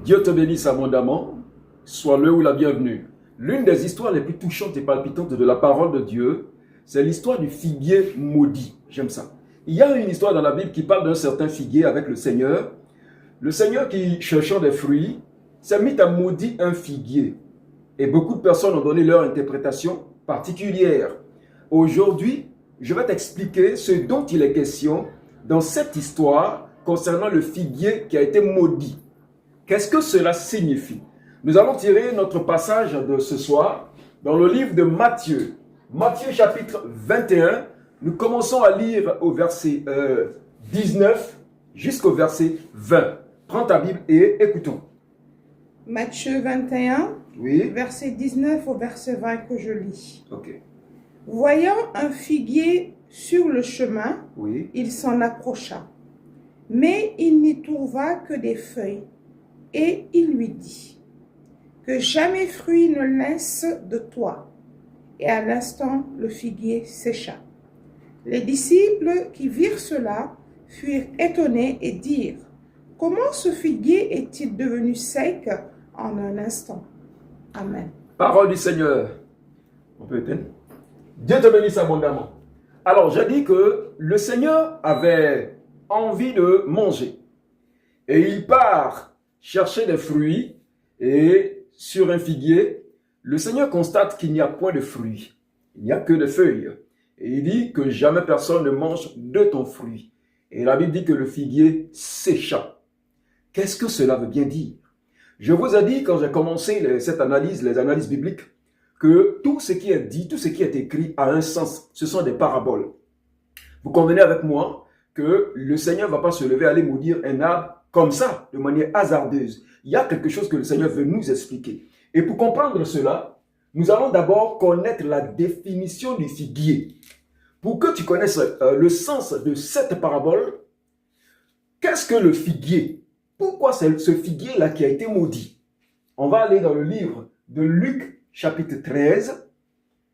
Dieu te bénisse abondamment, sois le ou la bienvenue. L'une des histoires les plus touchantes et palpitantes de la parole de Dieu, c'est l'histoire du figuier maudit. J'aime ça. Il y a une histoire dans la Bible qui parle d'un certain figuier avec le Seigneur. Le Seigneur qui, cherchant des fruits, s'est mis à maudire un figuier. Et beaucoup de personnes ont donné leur interprétation particulière. Aujourd'hui, je vais t'expliquer ce dont il est question dans cette histoire concernant le figuier qui a été maudit. Qu'est-ce que cela signifie? Nous allons tirer notre passage de ce soir dans le livre de Matthieu. Matthieu chapitre 21, nous commençons à lire au verset 19 jusqu'au verset 20. Prends ta Bible et écoutons. Matthieu 21, Oui. verset 19 au verset 20 que je lis. Ok. Voyant un figuier sur le chemin, Oui. il s'en approcha. Mais il n'y trouva que des feuilles. Et il lui dit, que jamais fruit ne laisse de toi. Et à l'instant, le figuier sécha. Les disciples qui virent cela furent étonnés et dirent, comment ce figuier est-il devenu sec en un instant? Amen. Parole du Seigneur. On peut éteindre. Dieu te bénisse abondamment. Alors, j'ai dit que le Seigneur avait envie de manger. Et il part chercher des fruits. Et sur un figuier, le Seigneur constate qu'il n'y a point de fruits. Il n'y a que des feuilles. Et il dit que jamais personne ne mange de ton fruit. Et la Bible dit que le figuier sécha. Qu'est-ce que cela veut bien dire? Je vous ai dit quand j'ai commencé cette analyse, les analyses bibliques, que tout ce qui est dit, tout ce qui est écrit a un sens. Ce sont des paraboles. Vous convenez avec moi que le Seigneur ne va pas se lever aller maudire un arbre comme ça, de manière hasardeuse. Il y a quelque chose que le Seigneur veut nous expliquer. Et pour comprendre cela, nous allons d'abord connaître la définition du figuier. Pour que tu connaisses le sens de cette parabole, qu'est-ce que le figuier? Pourquoi c'est ce figuier-là qui a été maudit? On va aller dans le livre de Luc, chapitre 13.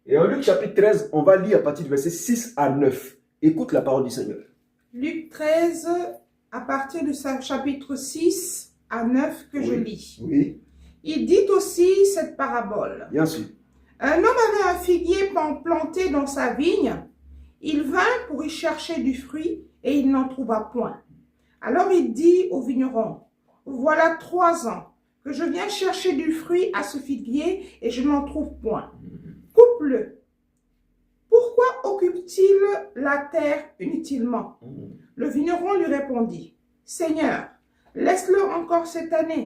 Et en Luc, chapitre 13, on va lire à partir du verset 6 à 9. Écoute la parole du Seigneur. Luc 13, à partir du chapitre 6 à 9 que je lis. Oui, Il dit aussi cette parabole. bien sûr. Un homme avait un figuier planté dans sa vigne. Il vint pour y chercher du fruit et il n'en trouva point. Alors il dit au vigneron, voilà 3 ans que je viens chercher du fruit à ce figuier et je n'en trouve point. Coupe-le. Pourquoi occupe-t-il la terre inutilement? Le vigneron lui répondit, Seigneur, laisse-le encore cette année